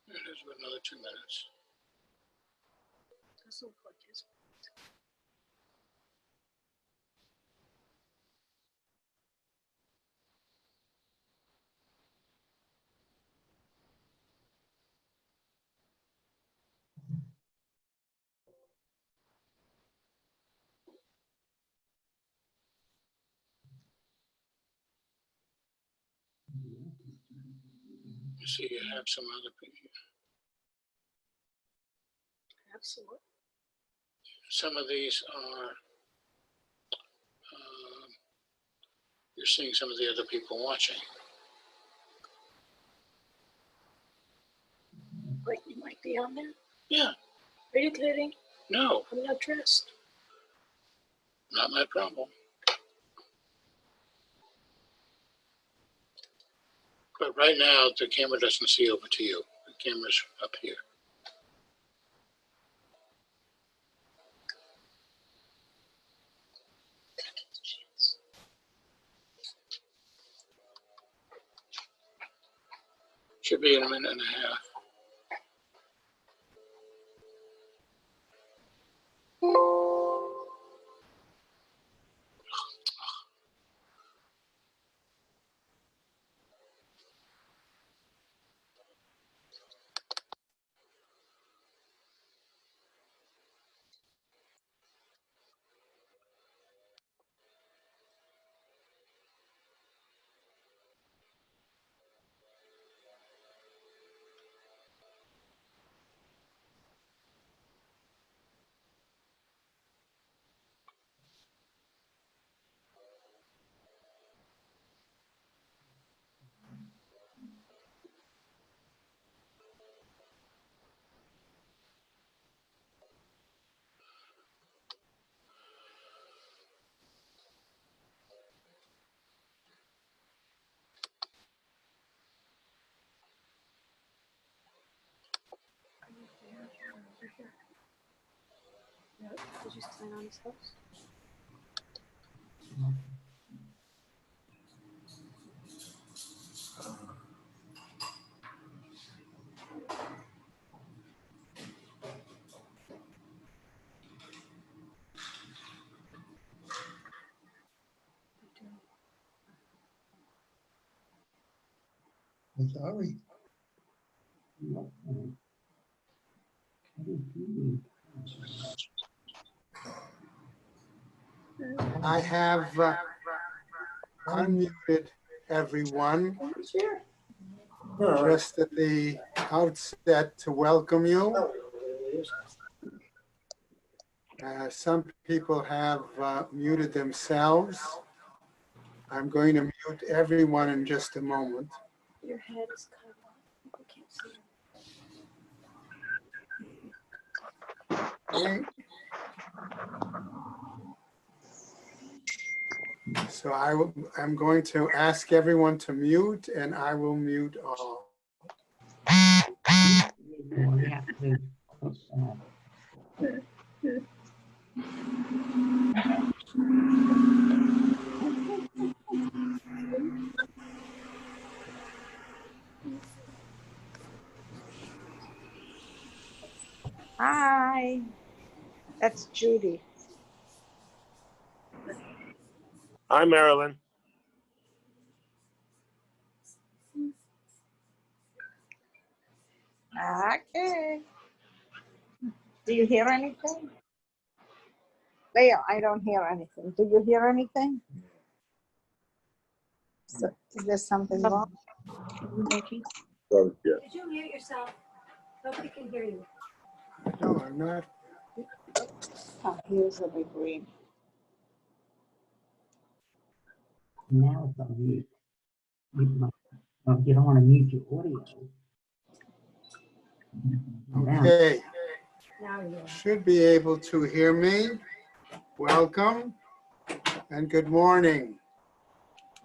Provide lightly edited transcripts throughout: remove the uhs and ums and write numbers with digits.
It is for another 2 minutes. Doesn't look like his. You see, you have some other people. Absolutely. Some of these are, you're seeing some of the other people watching. Like you might be on there. Yeah. Are you kidding? No, I'm not dressed. not my problem. But right now, the camera doesn't see over to you. The camera's up here. Should be in a minute and a half. Yeah. Did you sign on his house? I'm sorry. I have unmuted everyone just at the outset to welcome you. Some people have muted themselves. I'm going to mute everyone in just a moment. Your head is cut off. People can't see it. Okay. So I'm going to ask everyone to mute, and I will mute all. Hi, that's Judy. Hi, Marilyn. Okay. Do you hear anything? Leo, I don't hear anything. Do you hear anything? So, is there something wrong? Did Oh, yeah. you mute yourself? Nobody can hear you. No, I'm not. Oh, here's a big green. Now it's on mute. You don't want to mute your audio. Now, Okay, Now you are. should be able to hear me. Welcome and good morning.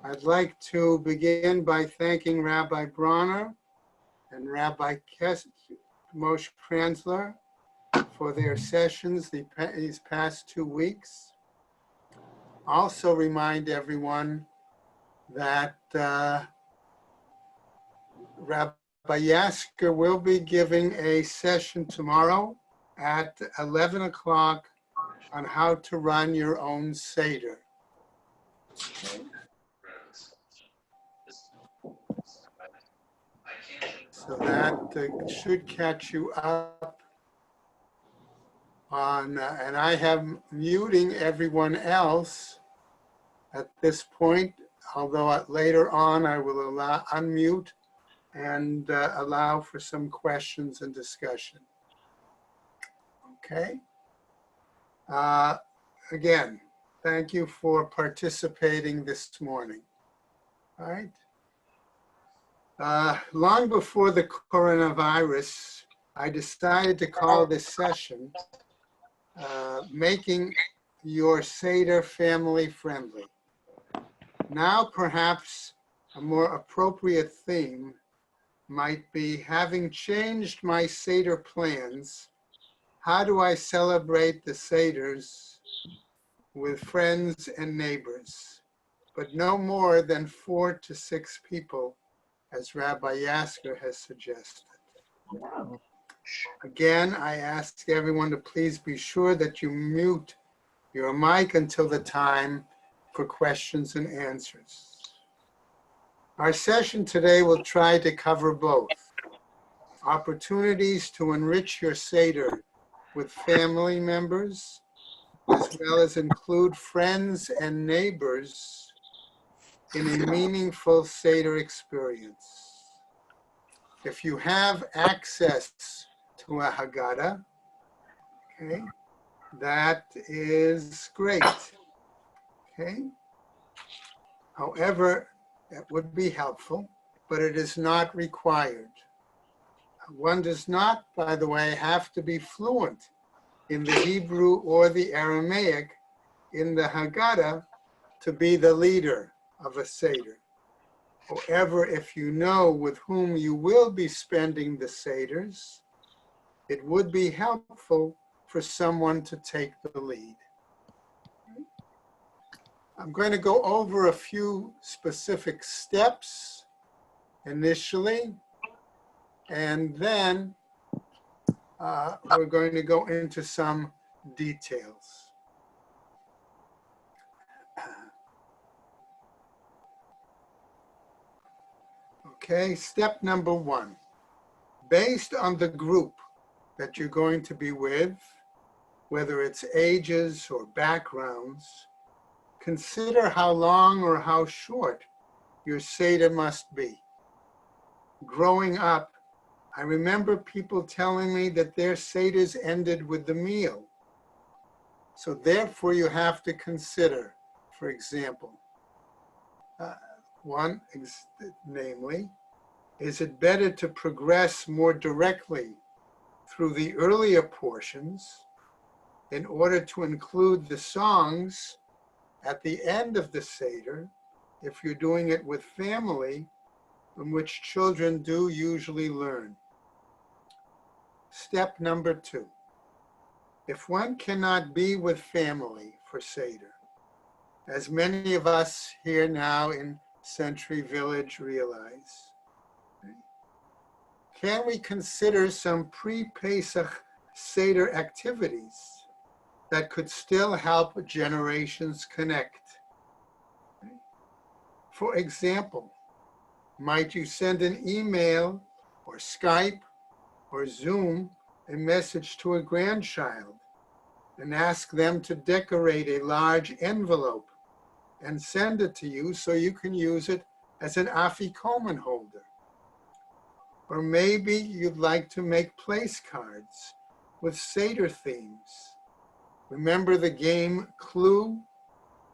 I'd like to begin by thanking Rabbi Bronner and Rabbi Moshe Kranzler for their sessions these past 2 weeks. Also remind everyone that Rabbi Yasker will be giving a session tomorrow at 11 o'clock on how to run your own Seder. So that should catch you up on, and I have muting everyone else at this point, although later on I will unmute and allow for some questions and discussion. Okay. Again, thank you for participating this morning. All right. Long before the coronavirus, I decided to call this session Making Your Seder Family Friendly. Now, perhaps a more appropriate theme might be, having changed my Seder plans, how do I celebrate the Seders with friends and neighbors, but no more than 4 to 6 people, as Rabbi Yasker has suggested. Again, I ask everyone to please be sure that you mute your mic until the time for questions and answers. Our session today will try to cover both opportunities to enrich your Seder with family members, as well as include friends and neighbors in a meaningful Seder experience. If you have access to a Haggadah, okay, that is great, okay? However, that would be helpful, but it is not required. One does not, by the way, have to be fluent in the Hebrew or the Aramaic in the Haggadah to be the leader of a Seder. However, if you know with whom you will be spending the Seders, it would be helpful for someone to take the lead. I'm going to go over a few specific steps initially, and then we're going to go into some details. Okay, step number 1. Based on the group that you're going to be with, whether it's ages or backgrounds, consider how long or how short your Seder must be. Growing up, I remember people telling me that their Seders ended with the meal. So therefore you have to consider, for example, namely, is it better to progress more directly through the earlier portions in order to include the songs at the end of the Seder, if you're doing it with family, in which children do usually learn? Step number 2. If one cannot be with family for Seder, as many of us here now in Century Village realize, can we consider some pre-Pesach Seder activities that could still help generations connect? For example, might you send an email or Skype or Zoom a message to a grandchild and ask them to decorate a large envelope and send it to you so you can use it as an afikoman holder? Or maybe you'd like to make place cards with Seder themes. Remember the game Clue?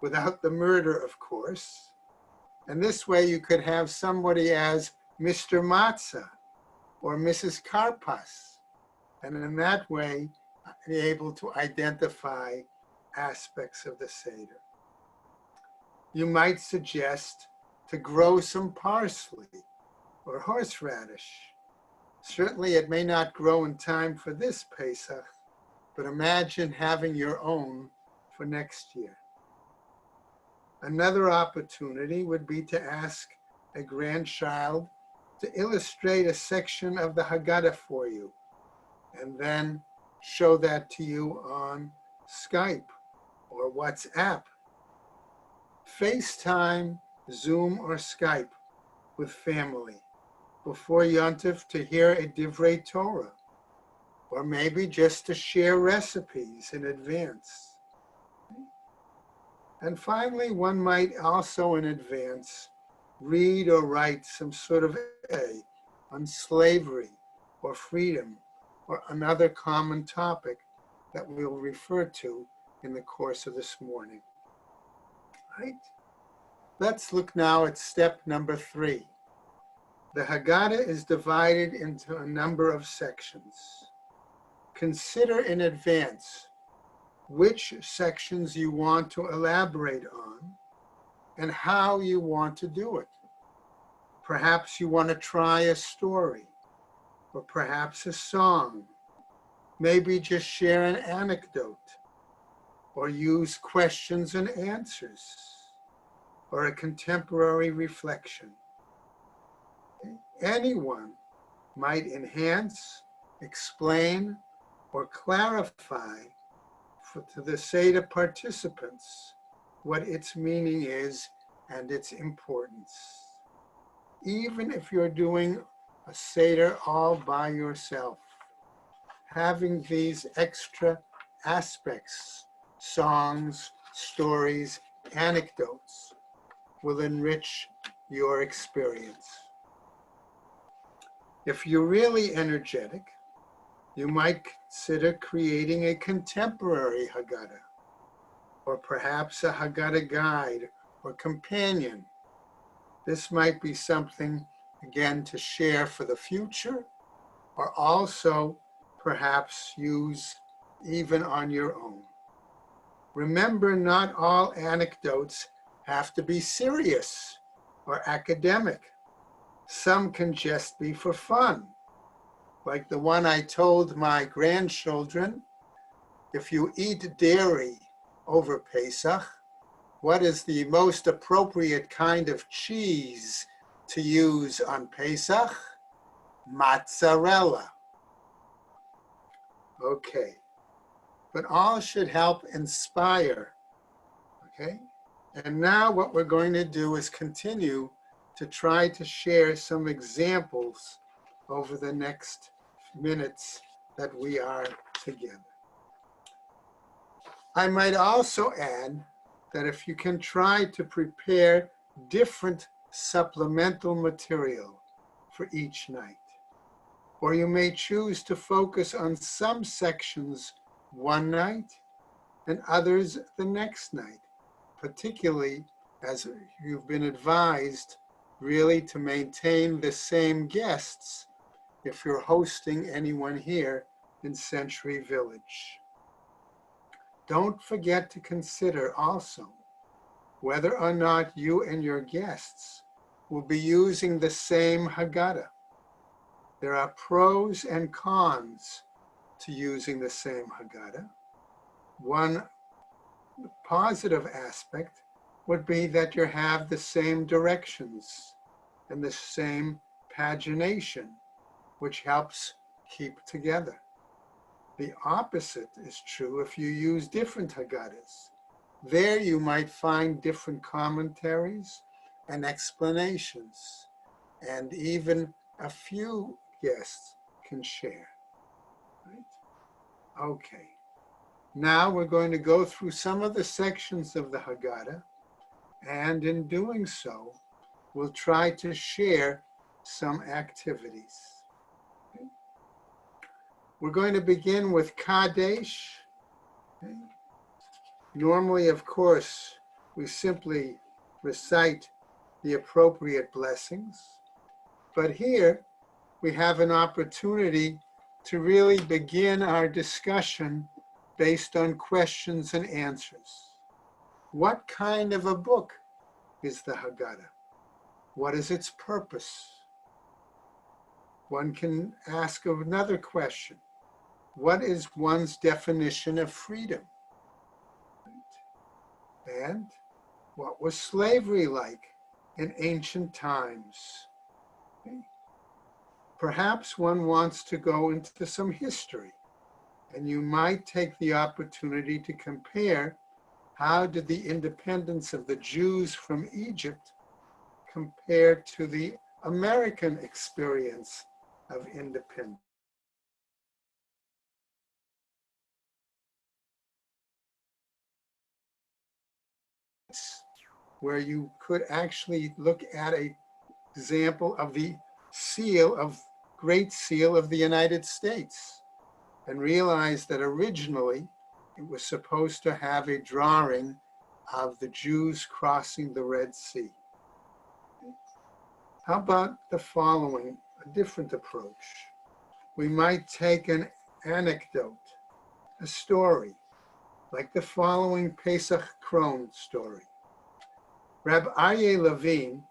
Without the murder, of course. And this way you could have somebody as Mr. Matzah or Mrs. Karpas. And in that way, be able to identify aspects of the Seder. You might suggest to grow some parsley or horseradish. Certainly it may not grow in time for this Pesach, but imagine having your own for next year. Another opportunity would be to ask a grandchild to illustrate a section of the Haggadah for you, and then show that to you on Skype or WhatsApp. FaceTime, Zoom, or Skype with family before Yontif to hear a Divrei Torah, or maybe just to share recipes in advance. And finally, one might also in advance read or write some sort of essay on slavery or freedom or another common topic that we'll refer to in the course of this morning. Right? Let's look now at step number 3. The Haggadah is divided into a number of sections. Consider in advance which sections you want to elaborate on and how you want to do it. Perhaps you want to try a story, or perhaps a song. Maybe just share an anecdote, or use questions and answers, or a contemporary reflection. Anyone might enhance, explain, or clarify to the Seder participants what its meaning is and its importance. Even if you're doing a Seder all by yourself, having these extra aspects, songs, stories, anecdotes, will enrich your experience. If you're really energetic, you might consider creating a contemporary Haggadah, or perhaps a Haggadah guide or companion. This might be something, again, to share for the future, or also perhaps use even on your own. Remember, not all anecdotes have to be serious or academic. Some can just be for fun. Like the one I told my grandchildren, if you eat dairy over Pesach, what is the most appropriate kind of cheese to use on Pesach? Mozzarella. Okay, but all should help inspire, okay? And now what we're going to do is continue to try to share some examples over the next minutes that we are together. I might also add that if you can try to prepare different supplemental material for each night, or you may choose to focus on some sections one night and others the next night, particularly as you've been advised really to maintain the same guests if you're hosting anyone here in Century Village. Don't forget to consider also whether or not you and your guests will be using the same Haggadah. There are pros and cons to using the same Haggadah, One positive aspect would be that you have the same directions and the same pagination, which helps keep together. The opposite is true if you use different Haggadahs. There you might find different commentaries and explanations, and even a few guests can share. Right? Okay. Now we're going to go through some of the sections of the Haggadah, and in doing so, we'll try to share some activities. Okay. We're going to begin with Kadesh. Okay. Normally, of course, we simply recite the appropriate blessings, but here we have an opportunity to really begin our discussion based on questions and answers. What kind of a book is the Haggadah? What is its purpose? One can ask another question. What is one's definition of freedom? And what was slavery like in ancient times? Okay. Perhaps one wants to go into some history, and you might take the opportunity to compare how did the independence of the Jews from Egypt compare to the American experience of independence. Where you could actually look at an example of the Great Seal of the United States, and realize that originally it was supposed to have a drawing of the Jews crossing the Red Sea. How about the following, a different approach? We might take an anecdote, a story, like the following Pesach Kron story. Rabbi Aryeh Levine,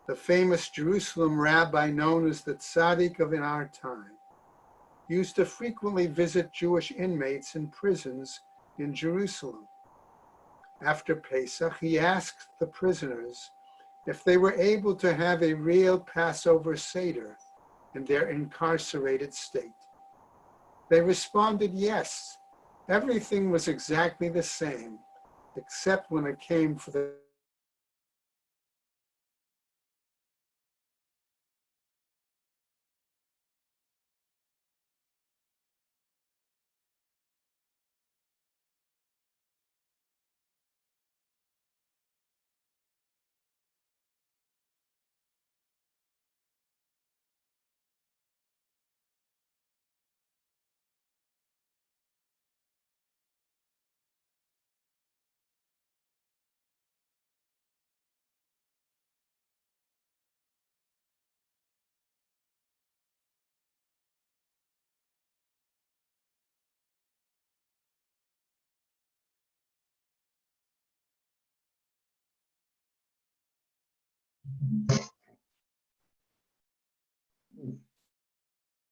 the famous Jerusalem rabbi known as the Tzaddik of in our time, used to frequently visit Jewish inmates in prisons in Jerusalem. After Pesach, he asked the prisoners if they were able to have a real Passover Seder in their incarcerated state. They responded yes. Everything was exactly the same, except when it came for the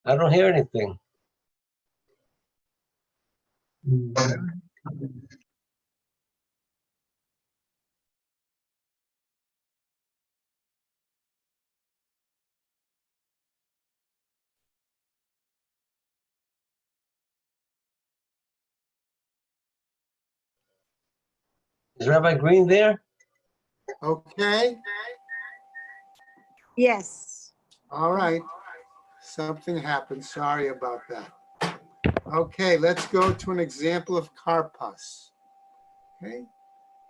I don't hear anything. Is Rabbi Green there? Okay, Yes. all right. Something happened, sorry about that. Okay, let's go to an example of karpas. Okay,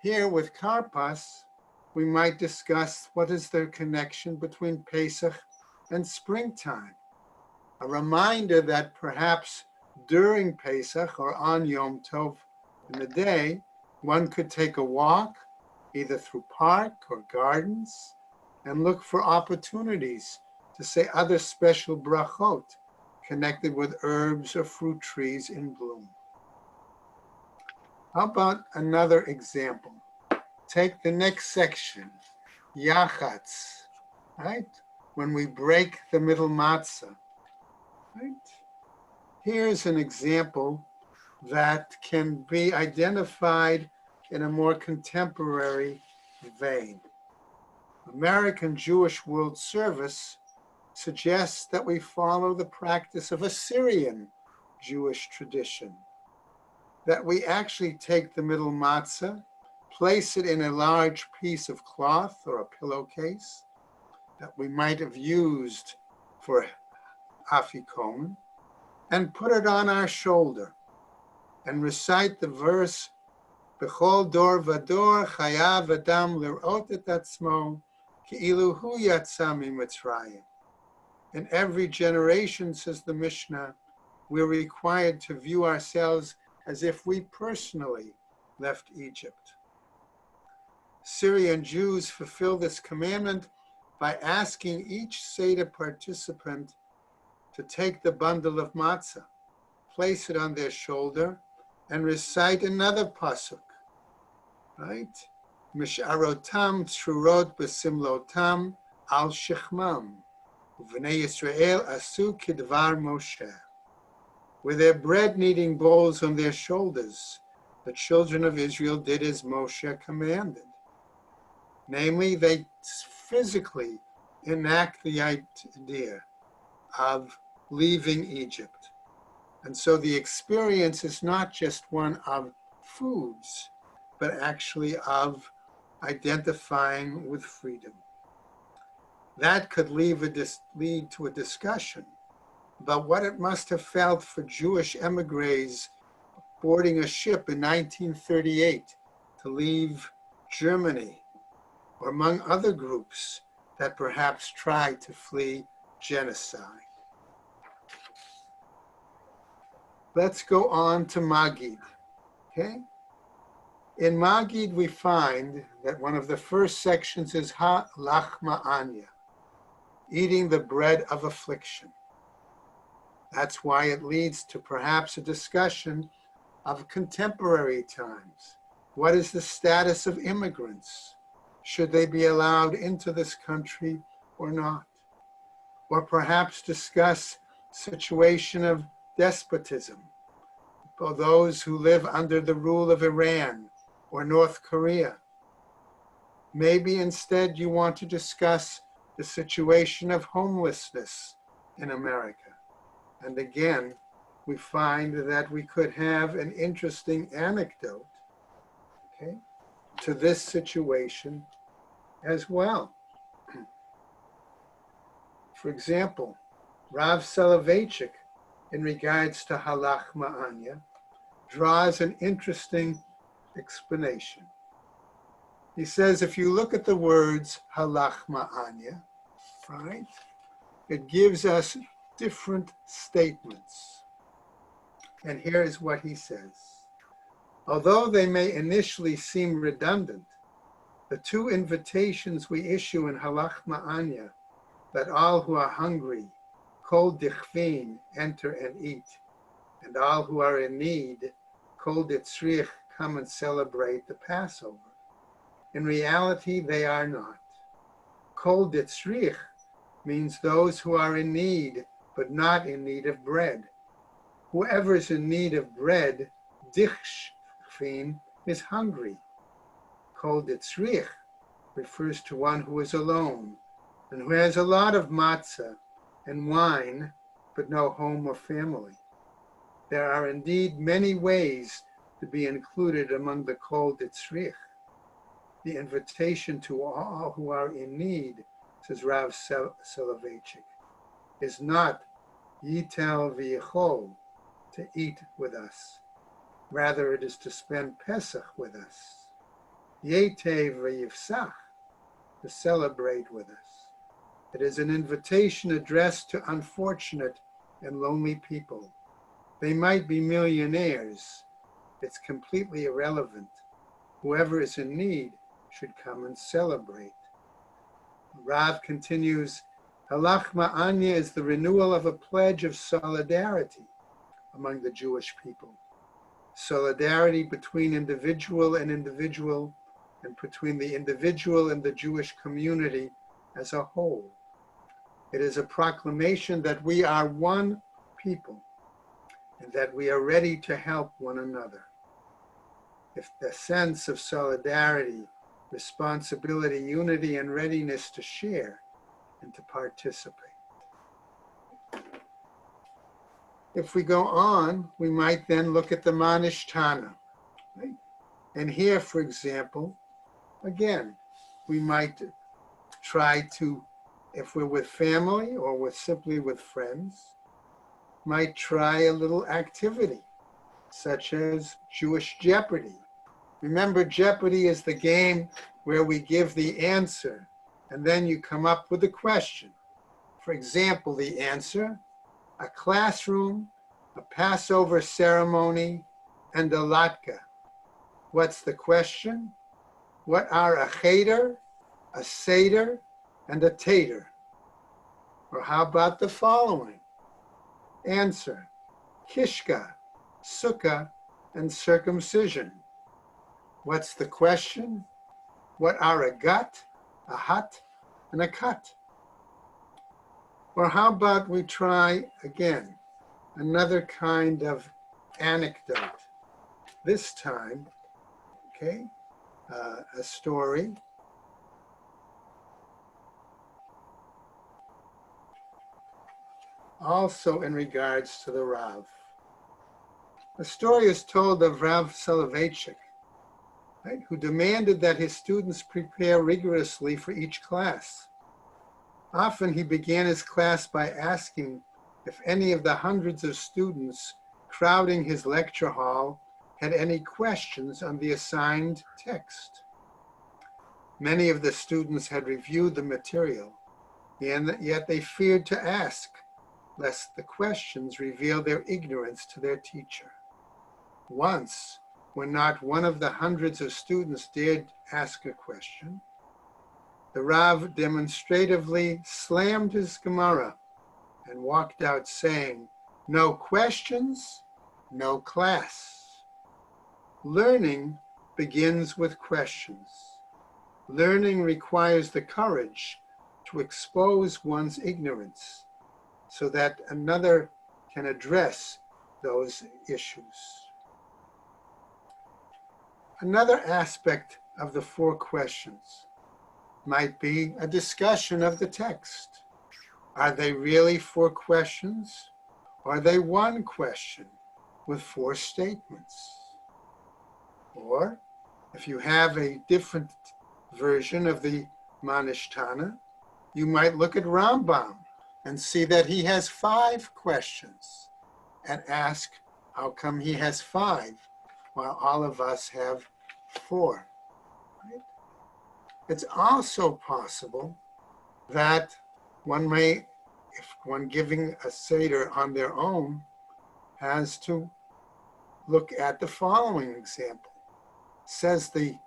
here with karpas, we might discuss what is the connection between Pesach and springtime. A reminder that perhaps during Pesach or on Yom Tov in the day, one could take a walk either through park or gardens and look for opportunities to say other special brachot connected with herbs or fruit trees in bloom. How about another example? Take the next section, yachatz, right? When we break the middle matzah, right? Here's an example that can be identified in a more contemporary vein. American Jewish World Service suggests that we follow the practice of Assyrian Jewish tradition, that we actually take the middle matzah, place it in a large piece of cloth or a pillowcase that we might have used for afikomen, and put it on our shoulder and recite the verse, B'chol dor vador chayav adam lirot et atzmo ki'ilu hu yatsa miMitzrayim. In every generation, says the Mishnah, we're required to view ourselves as if we personally left Egypt. Syrian Jews fulfill this commandment by asking each Seder participant to take the bundle of matzah, place it on their shoulder, and recite another pasuk, right? Mish'arotam tzrurot b'simlotam al shechmam, u'vnei Yisrael asu kidvar Moshe. With their bread-kneading bowls on their shoulders, the children of Israel did as Moshe commanded. Namely, they physically enact the idea of leaving Egypt. And so the experience is not just one of foods, but actually of identifying with freedom. That could lead to a discussion about what it must have felt for Jewish emigres boarding a ship in 1938 to leave Germany, or among other groups that perhaps tried to flee genocide. Let's go on to Magid, okay? In Magid, we find that one of the first sections is Ha-Lachma Anya, eating the bread of affliction. That's why it leads to perhaps a discussion of contemporary times. What is the status of immigrants? Should they be allowed into this country or not? Or perhaps discuss situation of despotism for those who live under the rule of Iran or North Korea. Maybe instead you want to discuss the situation of homelessness in America. And again, we find that we could have an interesting anecdote, okay, to this situation as well. For example, Rav Soloveitchik, in regards to Halachma Anya, draws an interesting explanation. He says, if you look at the words Halachma Anya, right, it gives us different statements. And here is what he says. Although they may initially seem redundant, the two invitations we issue in Halachma Anya, that all who are hungry, kol dichvin, enter and eat, and all who are in need, kol ditzrich, come and celebrate the Passover. In reality, they are not. Kol ditzrich means those who are in need, but not in need of bread. Whoever is in need of bread, dichvin, is hungry. Kol ditzrich refers to one who is alone and who has a lot of matzah and wine, but no home or family. There are indeed many ways to be included among the kol ditzrich. The invitation to all who are in need, says Rav Soloveitchik, is not yitel v'yichol, to eat with us. Rather, it is to spend Pesach with us. Yetev v'yifsach, to celebrate with us. It is an invitation addressed to unfortunate and lonely people. They might be millionaires. It's completely irrelevant. Whoever is in need should come and celebrate. Rav continues, Halachma Anya is the renewal of a pledge of solidarity among the Jewish people. Solidarity between individual and individual, and between the individual and the Jewish community as a whole. It is a proclamation that we are one people, and that we are ready to help one another. If the sense of solidarity, responsibility, unity, and readiness to share and to participate. If we go on, we might then look at the Manishtana. Right? And here, for example, again, we might try to, if we're with family or simply with friends, might try a little activity, such as Jewish Jeopardy. Remember, Jeopardy is the game where we give the answer, and then you come up with a question. For example, the answer: a classroom, a Passover ceremony, and a latke. What's the question? What are a cheder, a seder, and a tater? Or how about the following? Answer: kishka, sukkah, and circumcision. What's the question? What are a gut, a hut, and a cut? Or how about we try again another kind of anecdote? This time, okay, a story. Also in regards to the Rav. The story is told of Rav Soloveitchik, right, who demanded that his students prepare rigorously for each class. Often he began his class by asking if any of the hundreds of students crowding his lecture hall had any questions on the assigned text. Many of the students had reviewed the material, and yet they feared to ask, lest the questions reveal their ignorance to their teacher. Once, when not one of the hundreds of students dared ask a question, the Rav demonstratively slammed his Gemara and walked out saying, "No questions, no class." Learning begins with questions. Learning requires the courage to expose one's ignorance so that another can address those issues. Another aspect of the 4 questions might be a discussion of the text. Are they really 4 questions? Or are they 1 question with 4 statements? Or if you have a different version of the Manishtana, you might look at Rambam and see that he has 5 questions and ask, how come he has 5 while all of us have 4? Right? It's also possible that one may, if one giving a Seder on their own, has to look at the following example. Says the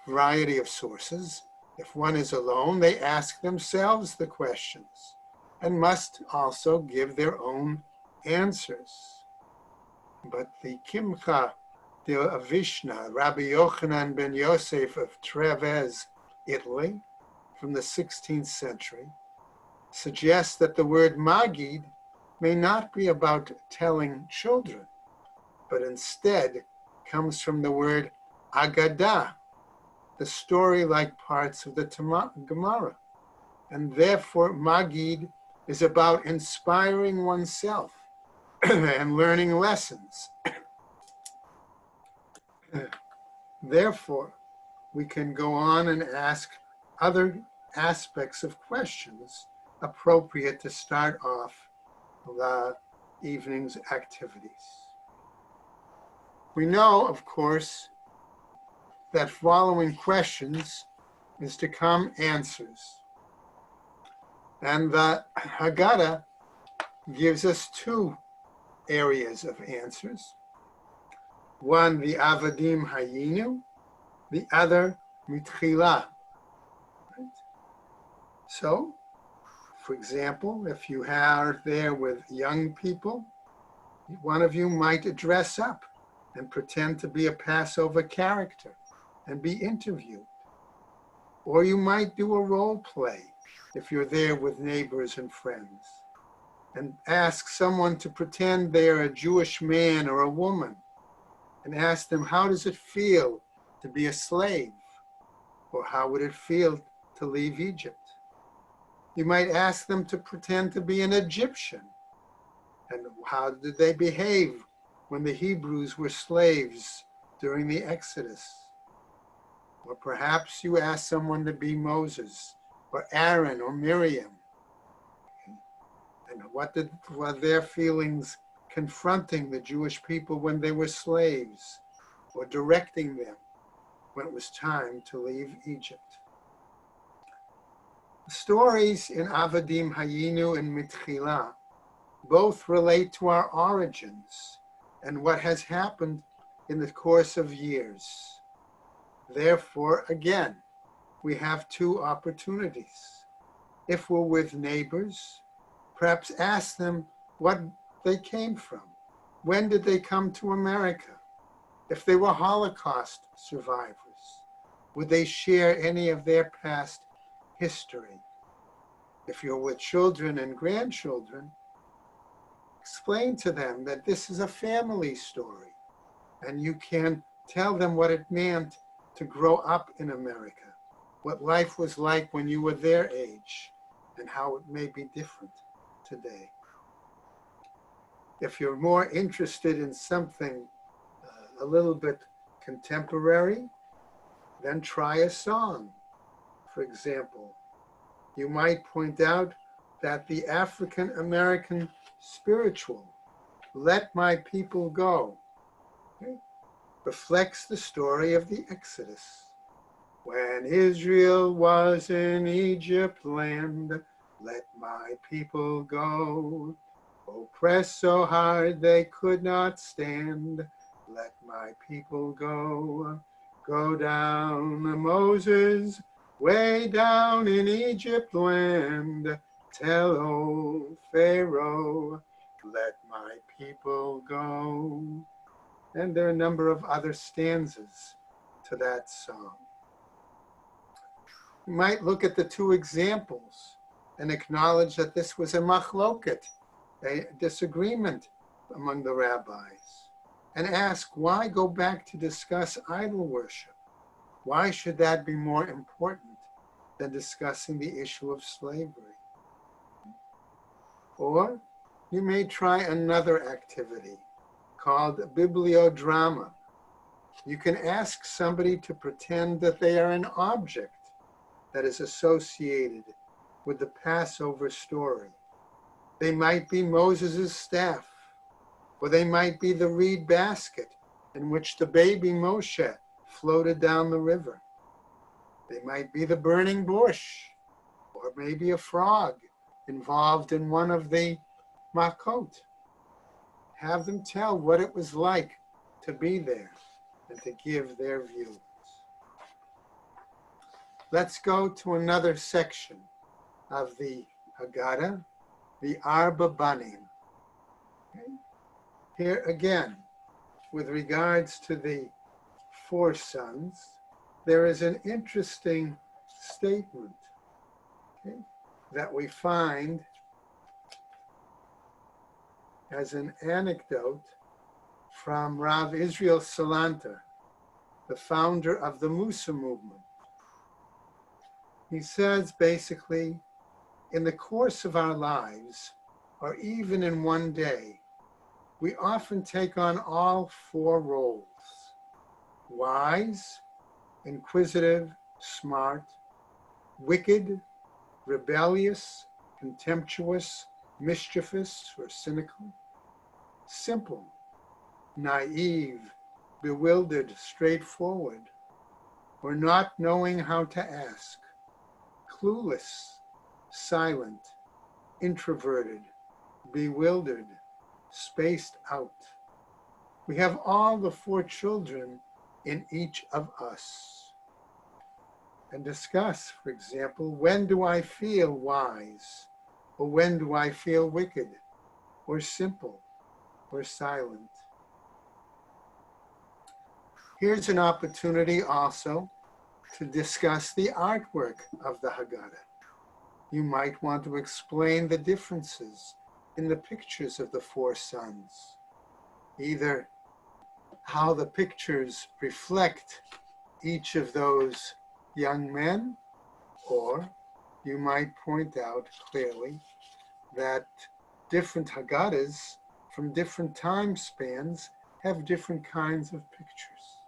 variety of sources, if one is alone, they ask themselves the questions and must also give their own answers. But the Kimcha de Avishna, Rabbi Yochanan ben Yosef of Treves, Italy, from the 16th century, suggests that the word Magid may not be about telling children, but instead comes from the word Agadah, the story-like parts of the Gemara. And therefore, Magid is about inspiring oneself and learning lessons. Therefore, we can go on and ask other aspects of questions appropriate to start off the evening's activities. We know, of course, that following questions is to come answers. And the Haggadah gives us 2 areas of answers. One, the Avadim Hayinu, the other, Mitchila. Right? So, for example, if you are there with young people, one of you might dress up and pretend to be a Passover character and be interviewed. Or you might do a role play if you're there with neighbors and friends. and ask someone to pretend they are a Jewish man or a woman and ask them, how does it feel to be a slave? Or how would it feel to leave Egypt? You might ask them to pretend to be an Egyptian. And how did they behave when the Hebrews were slaves during the Exodus? Or perhaps you ask someone to be Moses or Aaron or Miriam. And what were their feelings confronting the Jewish people when they were slaves, or directing them when it was time to leave Egypt? The stories in Avadim Hayinu and Mitchila both relate to our origins and what has happened in the course of years. Therefore, again, we have two opportunities. If we're with neighbors, perhaps ask them what they came from. When did they come to America? If they were Holocaust survivors, would they share any of their past history? If you're with children and grandchildren, explain to them that this is a family story, and you can tell them what it meant to grow up in America, what life was like when you were their age, and how it may be different today. If you're more interested in something a little bit contemporary, then try a song. For example, you might point out that the African American spiritual, Let My People Go, reflects the story of the Exodus. When Israel was in Egypt land, let my people go. Oppressed so hard they could not stand, let my people go. Go down, Moses, way down in Egypt land. Tell old Pharaoh, let my people go. And there are a number of other stanzas to that song. You might look at the two examples and acknowledge that this was a machloket, a disagreement among the rabbis, and ask, why go back to discuss idol worship? Why should that be more important than discussing the issue of slavery? Or you may try another activity called bibliodrama. You can ask somebody to pretend that they are an object that is associated with the Passover story. They might be Moses' staff, or they might be the reed basket in which the baby Moshe floated down the river. They might be the burning bush, or maybe a frog involved in one of the makot. Have them tell what it was like to be there and to give their views. Let's go to another section of the Haggadah, the Arba Banim. Okay. Here again, with regards to the 4 sons, there is an interesting statement, okay, that we find as an anecdote from Rav Israel Salanter, the founder of the Musa movement. He says basically, in the course of our lives, or even in one day, we often take on all 4 roles: wise, inquisitive, smart, wicked, rebellious, contemptuous, mischievous, or cynical, simple, naive, bewildered, straightforward, or not knowing how to ask, clueless, silent, introverted, bewildered, spaced out. We have all the 4 children in each of us. And discuss, for example, when do I feel wise? Or when do I feel wicked? Or simple? Or silent? Here's an opportunity also to discuss the artwork of the Haggadah. You might want to explain the differences in the pictures of the four sons, either how the pictures reflect each of those young men, or you might point out clearly that different Haggadahs from different time spans have different kinds of pictures.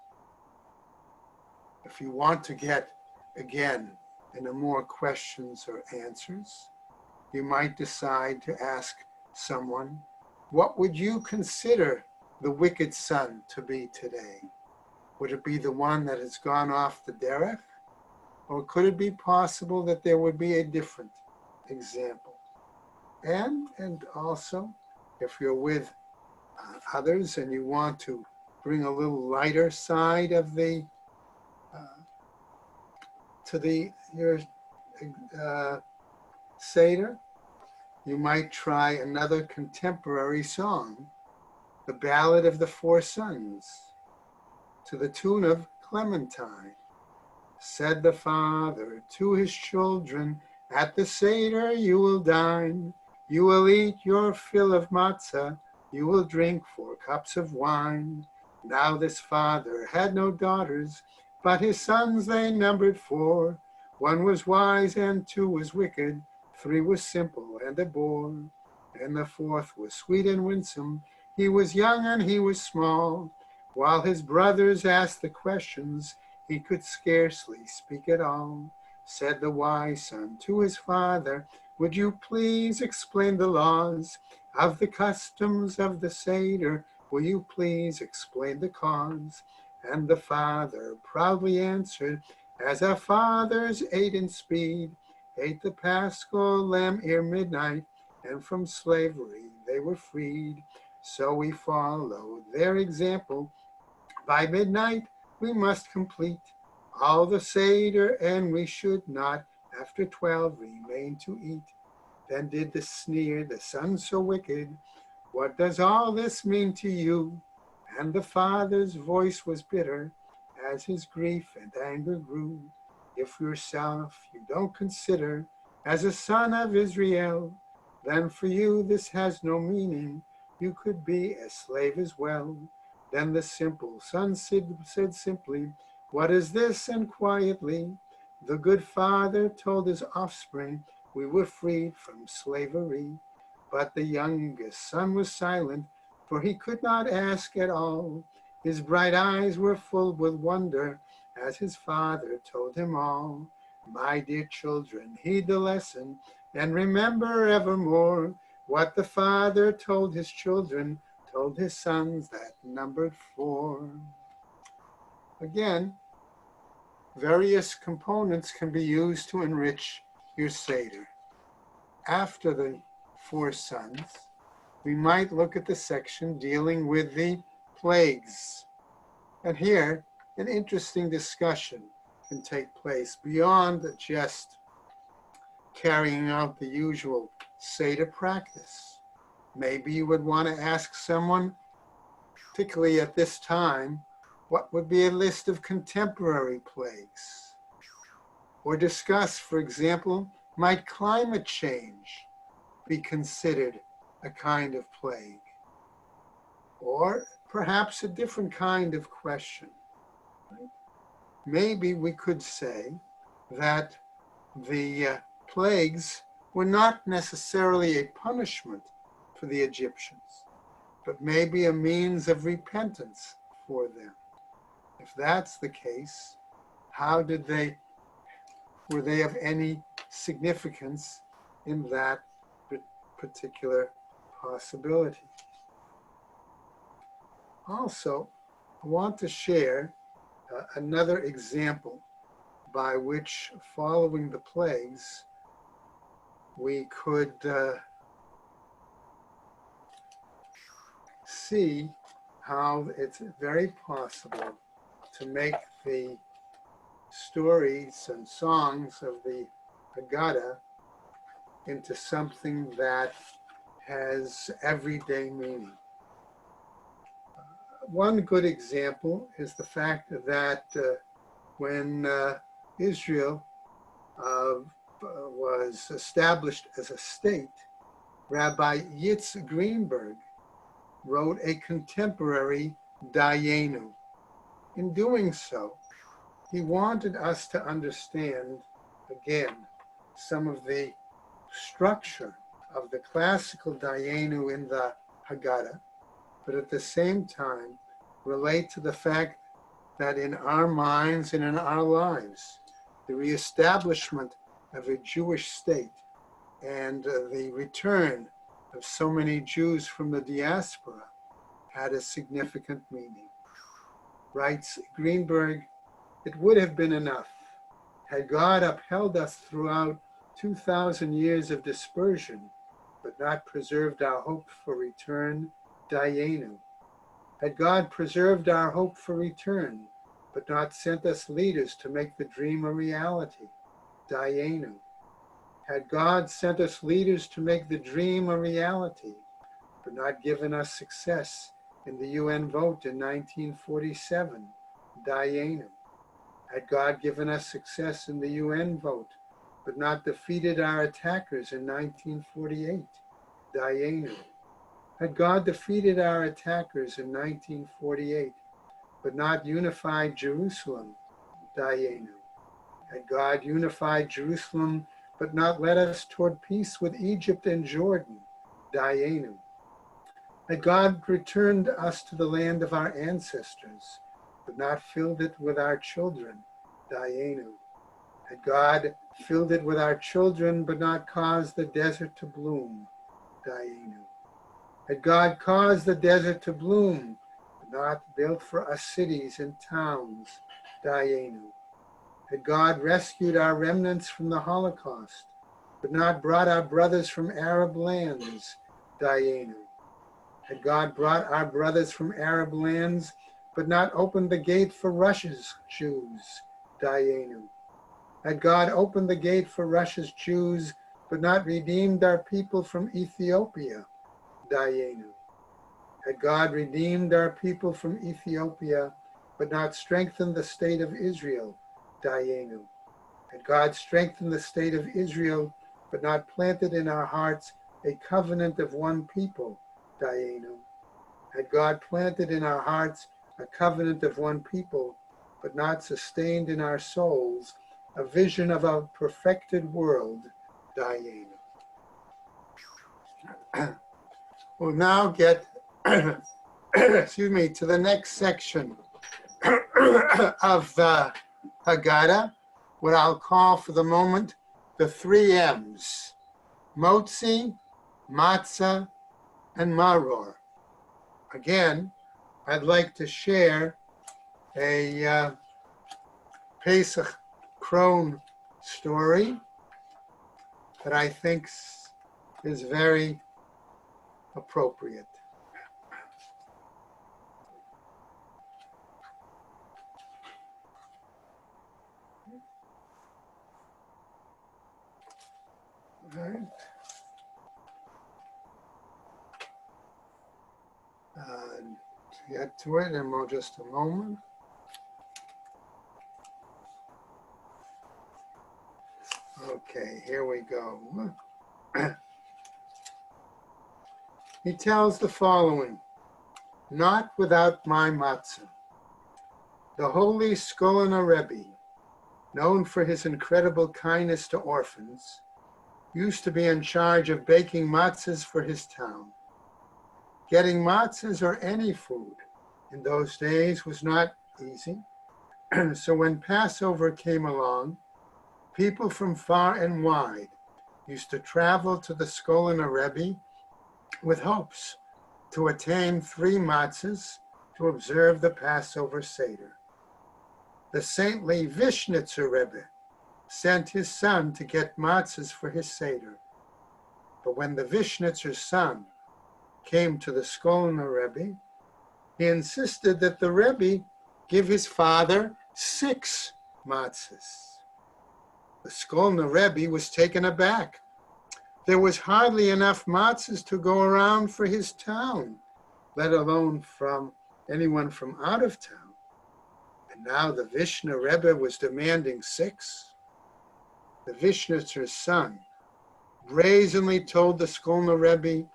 If you want to get, again, into more questions or answers, you might decide to ask someone, what would you consider the wicked son to be today? Would it be the one that has gone off the derech? Or could it be possible that there would be a different example? And also, if you're with others and you want to bring a little lighter side of the to your Seder, you might try another contemporary song, the Ballad of the Four Sons, to the tune of Clementine. Said the father to his children, at the Seder you will dine, you will eat your fill of matzah, you will drink 4 cups of wine. Now this father had no daughters, but his sons they numbered 4. 1 was wise and 2 was wicked, 3 was simple and a bore, and the 4th was sweet and winsome. He was young and he was small. While his brothers asked the questions, he could scarcely speak at all. Said the wise son to his father, would you please explain the laws of the customs of the Seder? Will you please explain the cause? And the father proudly answered, as our fathers ate in speed, ate the paschal lamb ere midnight, and from slavery they were freed. So we followed their example. By midnight we must complete all the Seder, and we should not after 12 remain to eat. Then did the sneer the son so wicked, what does all this mean to you? And the father's voice was bitter as his grief and anger grew. If yourself you don't consider as a son of Israel, then for you this has no meaning. You could be a slave as well. Then the simple son said simply, what is this? And quietly, the good father told his offspring, we were freed from slavery. But the youngest son was silent, for he could not ask at all. His bright eyes were full with wonder as his father told him all. My dear children, heed the lesson and remember evermore what the father told his children, told his sons that numbered 4. Again, various components can be used to enrich your Seder. After the 4 sons, we might look at the section dealing with the plagues. And here, an interesting discussion can take place beyond just carrying out the usual Seder practice. Maybe you would want to ask someone, particularly at this time, what would be a list of contemporary plagues? Or discuss, for example, might climate change be considered a kind of plague? Or perhaps a different kind of question. Right? Maybe we could say that the plagues were not necessarily a punishment for the Egyptians, but maybe a means of repentance for them. If that's the case, how were they of any significance in that particular possibility? Also, I want to share another example by which, following the plagues, we could see how it's very possible to make the stories and songs of the Haggadah into something that has everyday meaning. One good example is the fact that when Israel was established as a state, Rabbi Yitz Greenberg wrote a contemporary Dayenu. In doing so, he wanted us to understand, again, some of the structure of the classical Dayenu in the Haggadah, but at the same time relate to the fact that in our minds and in our lives, the reestablishment of a Jewish state and the return of so many Jews from the diaspora had a significant meaning. Writes Greenberg, it would have been enough had God upheld us throughout 2,000 years of dispersion, but not preserved our hope for return, Dayenu. Had God preserved our hope for return, but not sent us leaders to make the dream a reality, Dayenu. Had God sent us leaders to make the dream a reality, but not given us success in the UN vote in 1947, Dayenu. Had God given us success in the UN vote, but not defeated our attackers in 1948, Dayenu. Had God defeated our attackers in 1948, but not unified Jerusalem, Dayenu. Had God unified Jerusalem, but not led us toward peace with Egypt and Jordan, Dayenu. Had God returned us to the land of our ancestors, but not filled it with our children, Dayenu. Had God filled it with our children, but not caused the desert to bloom, Dayenu. Had God caused the desert to bloom, but not built for us cities and towns, Dayenu. Had God rescued our remnants from the Holocaust, but not brought our brothers from Arab lands, Dayenu. Had God brought our brothers from Arab lands, but not opened the gate for Russia's Jews, Dayenu. Had God opened the gate for Russia's Jews, but not redeemed our people from Ethiopia, Dayenu. Had God redeemed our people from Ethiopia, but not strengthened the state of Israel, Dayenu. Had God strengthened the state of Israel, but not planted in our hearts a covenant of one people, Dayenu. Had God planted in our hearts a covenant of one people, but not sustained in our souls a vision of a perfected world, Dayenu. We'll now get, excuse me, to the next section of the Haggadah, what I'll call for the moment the 3 M's, Motzi, Matzah, and Maror. Again, I'd like to share a Pesach Crone story that I think is very appropriate. All right. To get to it in just a moment. Okay, here we go. He tells the following: not without my matzah. The holy Skolana Rebbe, known for his incredible kindness to orphans, used to be in charge of baking matzahs for his town. Getting matzahs or any food in those days was not easy. So when Passover came along, people from far and wide used to travel to the Skolana Rebbe with hopes to attain 3 matzahs to observe the Passover Seder. The saintly Vishnitzer Rebbe sent his son to get matzahs for his Seder. But when the Vishnitzer's son came to the Skolana Rebbe, he insisted that the Rebbe give his father 6 matzahs. The Skolana Rebbe was taken aback. There was hardly enough matzahs to go around for his town, let alone from anyone from out of town. And now the Vishna Rebbe was demanding 6. The Vishnitzer's son brazenly told the Skolna Rebbe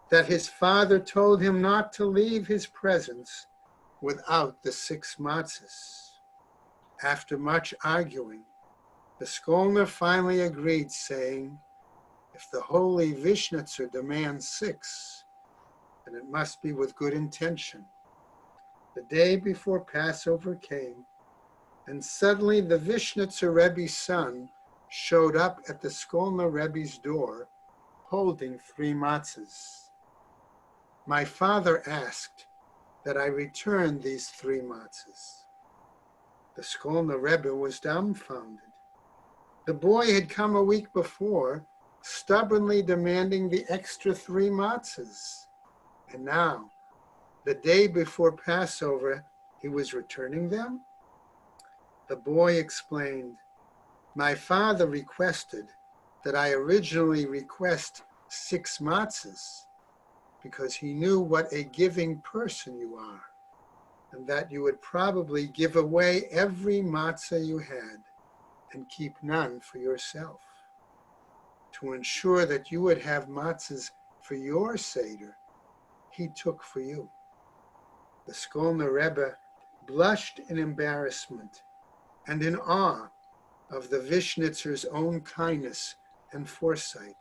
that his father told him not to leave his presence without the 6 matzahs. After much arguing, the Skolna finally agreed, saying, if the holy Vishnitzer demands 6, then it must be with good intention. The day before Passover came, and suddenly the Vishnitzer Rebbe's son showed up at the Skolna Rebbe's door holding 3 matzahs. My father asked that I return these 3 matzahs. The Skolna Rebbe was dumbfounded. The boy had come a week before, stubbornly demanding the extra 3 matzahs. And now, the day before Passover, he was returning them? The boy explained, my father requested that I originally request 6 matzahs because he knew what a giving person you are, and that you would probably give away every matzah you had and keep none for yourself. To ensure that you would have matzahs for your Seder, he took for you. The Skolna Rebbe blushed in embarrassment and in awe of the Vishnitzer's own kindness and foresight,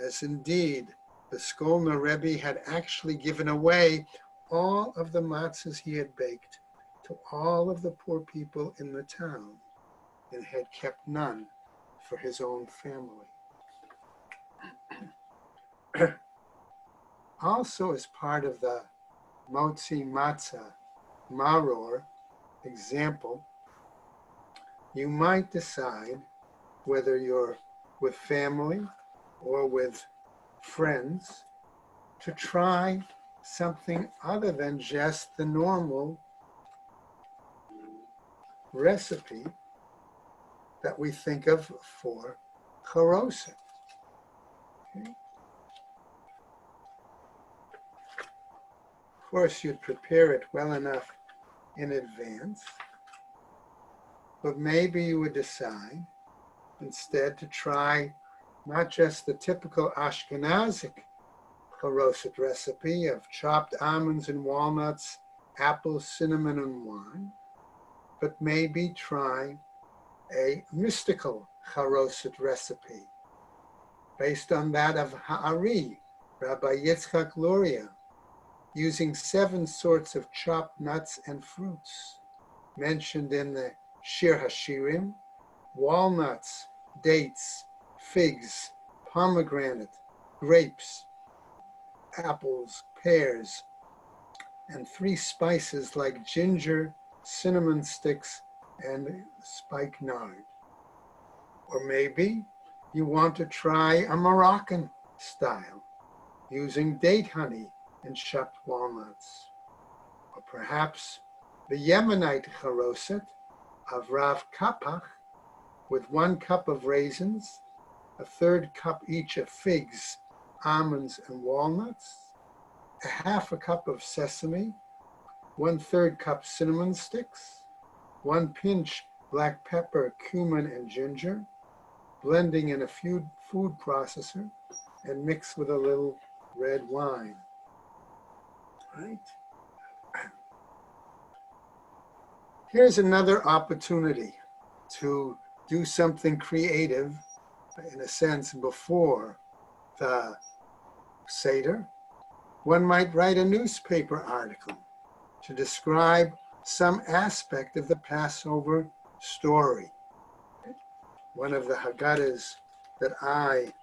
as indeed the Skolna Rebbe had actually given away all of the matzahs he had baked to all of the poor people in the town and had kept none for his own family. Also, as part of the Motzi Matzah Maror example, you might decide whether you're with family or with friends to try something other than just the normal recipe that we think of for charoset. Okay. Of course, you'd prepare it well enough in advance, but maybe you would decide instead to try not just the typical Ashkenazic charoset recipe of chopped almonds and walnuts, apples, cinnamon, and wine, but maybe try a mystical charoset recipe based on that of Ha'ari, Rabbi Yitzchak Luria, using 7 sorts of chopped nuts and fruits mentioned in the Shir Hashirim: walnuts, dates, figs, pomegranate, grapes, apples, pears, and 3 spices like ginger, cinnamon sticks, and spikenard. Or maybe you want to try a Moroccan style using date honey and chopped walnuts. Or perhaps the Yemenite charoset of Rav Kapach with 1 cup of raisins, a 1/3 cup each of figs, almonds, and walnuts, a 1/2 cup of sesame, 1/3 cup cinnamon sticks, 1 pinch black pepper, cumin, and ginger, blending in a food processor and mix with a little red wine. Right? Here's another opportunity to do something creative, in a sense, before the Seder. One might write a newspaper article to describe some aspect of the Passover story. One of the Haggadahs that I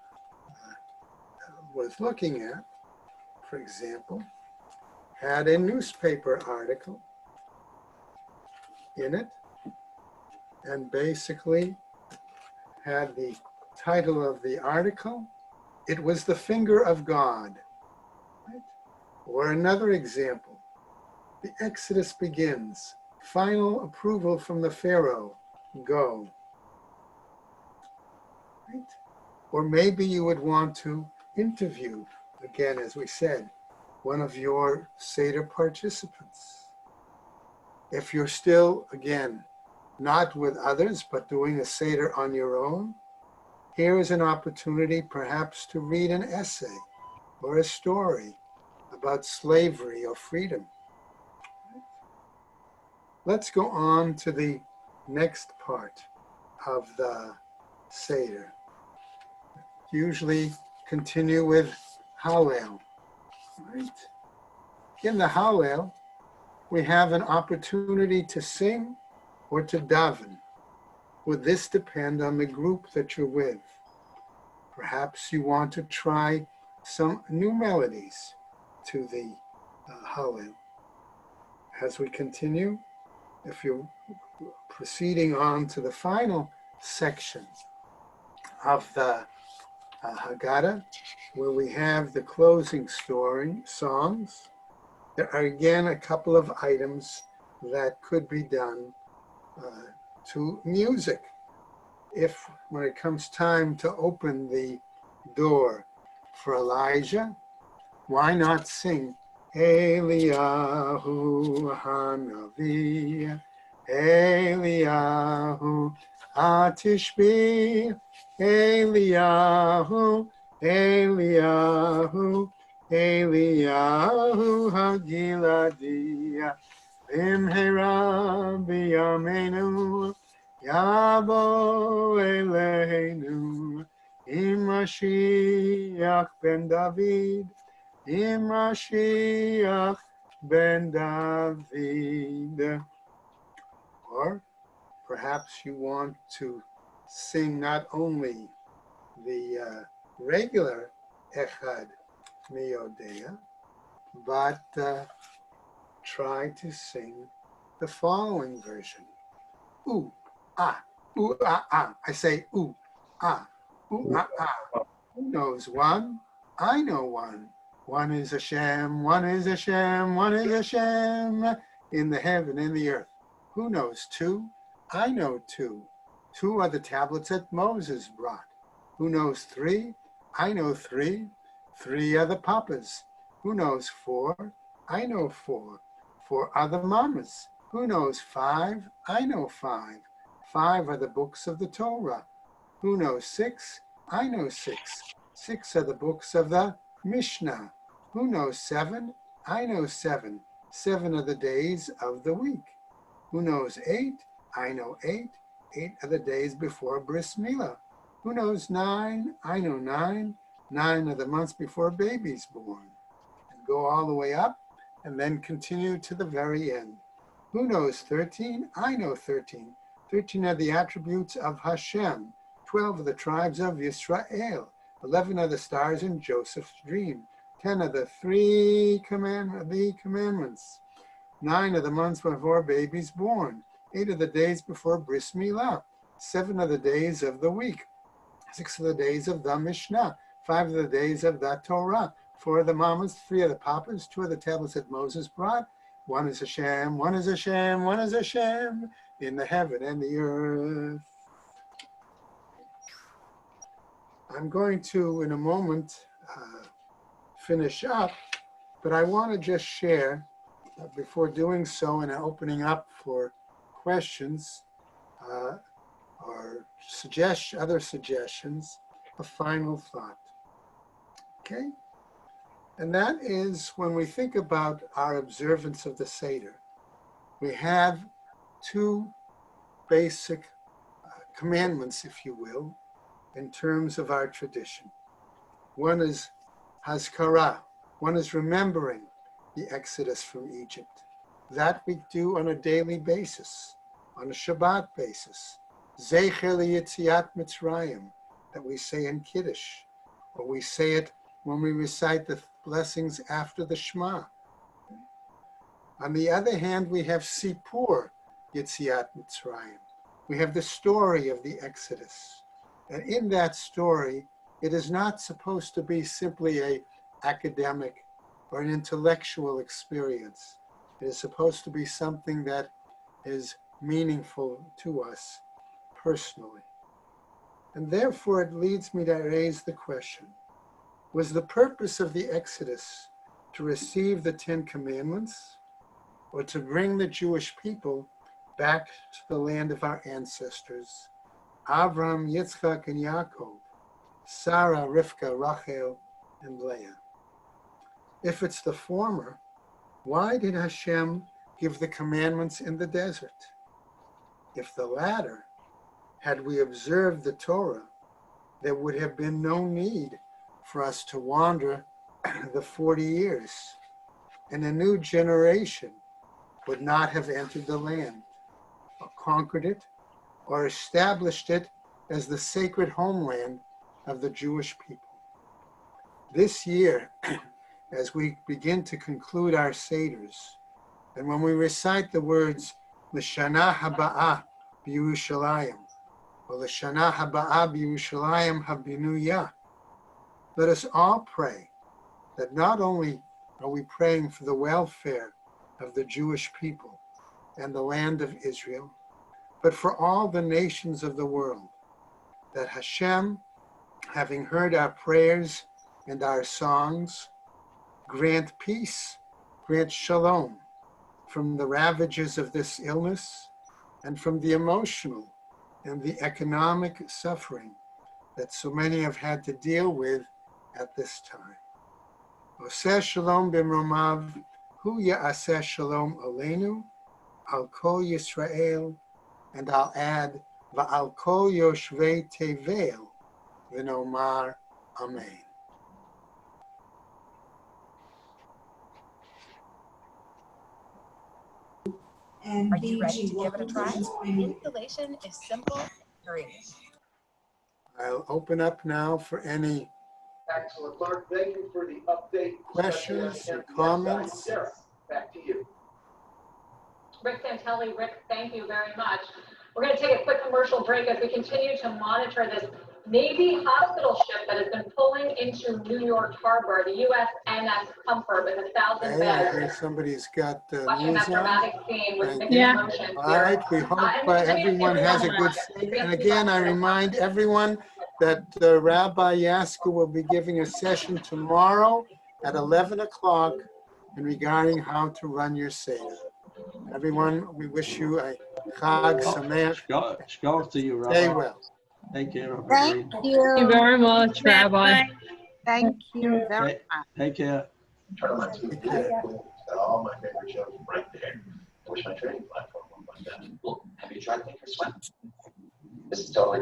was looking at, for example, had a newspaper article in it, and basically had the title of the article, "It was the finger of God." Right? Or another example, the Exodus begins, final approval from the Pharaoh, go. Right? Or maybe you would want to interview, again, as we said, one of your Seder participants. If you're still, again, not with others, but doing a Seder on your own, here is an opportunity perhaps to read an essay or a story about slavery or freedom. Let's go on to the next part of the Seder. Usually continue with Hallel. Right? In the Hallel, we have an opportunity to sing or to daven. Would this depend on the group that you're with? Perhaps you want to try some new melodies to the Hallel. As we continue, if you're proceeding on to the final section of the Haggadah, where we have the closing songs, there are again a couple of items that could be done to music. If, when it comes time to open the door for Elijah, why not sing Eliyahu Hanavi, Eliyahu Atishbi, Eliyahu, Eliyahu, Eliyahu Hagiladi, Imhera biyamenu, Yabo Eleinu, Mashiach ben David, Mashiach ben David. Or perhaps you want to sing not only the regular Echad Miyodea, but try to sing the following version. Ooh, ah, I say ooh, ah, ah. Who knows one? I know one. One is Hashem, one is Hashem, one is Hashem in the heaven and the earth. Who knows two? I know two. Two are the tablets that Moses brought. Who knows three? I know three. Three are the papas. Who knows four? I know four. Four are the mamas. Who knows five? I know five. Five are the books of the Torah. Who knows six? I know six. Six are the books of the Mishnah. Who knows seven? I know seven. Seven are the days of the week. Who knows eight? I know eight. Eight are the days before Bris Milah. Who knows nine? I know nine. Nine are the months before a baby's born. And go all the way up and then continue to the very end. Who knows 13? I know 13. 13 are the attributes of Hashem. 12 are the tribes of Yisrael. 11 are the stars in Joseph's dream. 10 are the commandments. 9 are the months before a baby's born. 8 are the days before Bris Milah. 7 are the days of the week. 6 are the days of the Mishnah. 5 are the days of the Torah. 4 are the mamas, 3 are the papas, 2 are the tablets that Moses brought. 1 is Hashem, 1 is Hashem, 1 is Hashem in the heaven and the earth. I'm going to, in a moment, finish up, but I want to just share, before doing so and opening up for questions or other suggestions, a final thought. Okay? And that is, when we think about our observance of the Seder, we have two basic commandments, if you will, in terms of our tradition. One is Hazkara. One is remembering the Exodus from Egypt. That we do on a daily basis, on a Shabbat basis. Zecher Yetziat Mitzrayim, that we say in Kiddush, or we say it when we recite the blessings after the Shema. On the other hand, we have Sipur Yetziat Mitzrayim. We have the story of the Exodus. And in that story, it is not supposed to be simply an academic or an intellectual experience. It is supposed to be something that is meaningful to us personally. And therefore, it leads me to raise the question, was the purpose of the Exodus to receive the 10 Commandments or to bring the Jewish people back to the land of our ancestors, Avram, Yitzchak, and Yaakov, Sarah, Rivka, Rachel, and Leah. If it's the former, why did Hashem give the commandments in the desert? If the latter, had we observed the Torah, there would have been no need for us to wander the 40 years, and a new generation would not have entered the land, or conquered it, or established it as the sacred homeland of the Jewish people. This year, as we begin to conclude our Seders, and when we recite the words, L'shana haba'ah b'Yerushalayim, or L'shana haba'ah b'Yerushalayim habinuya, let us all pray that not only are we praying for the welfare of the Jewish people and the land of Israel, but for all the nations of the world, that Hashem, having heard our prayers and our songs, grant peace, grant shalom from the ravages of this illness and from the emotional and the economic suffering that so many have had to deal with at this time. Oseh shalom b'mromav, hu ya'aseh shalom aleinu, al kol Yisrael, and I'll add, va'al kol yoshvei tevel, v'nomar amen. Are you ready to give it a try? Installation is simple and free. I'll open up now for any Excellent, Mark. Thank you for the update. questions or comments. Sarah, back to you. Rick Santelli, Rick, thank you very much. We're going to take a quick commercial break as we continue to monitor this Navy hospital ship that has been pulling into New York Harbor, the USNS Comfort, with 1,000 Hey, I beds. hear somebody's got Watching news that on. dramatic scene with Thank mixed you. emotions All here. right, we hope everyone has a good stay. And again, I remind everyone that Rabbi Yasko will be giving a session tomorrow at 11 o'clock in regarding how to run your Seder. Everyone, we wish you a Chag Sameach. Shkar to you, Rabbi. Stay well. Take care of Thank everybody. you. Thank you very much, Rabbi. Thank you very much. Take care. Turn on my TV. Take care. Got all my favorite shows right there. I wish my training platform was like that. Well, have you tried Thinkorswim? This is totally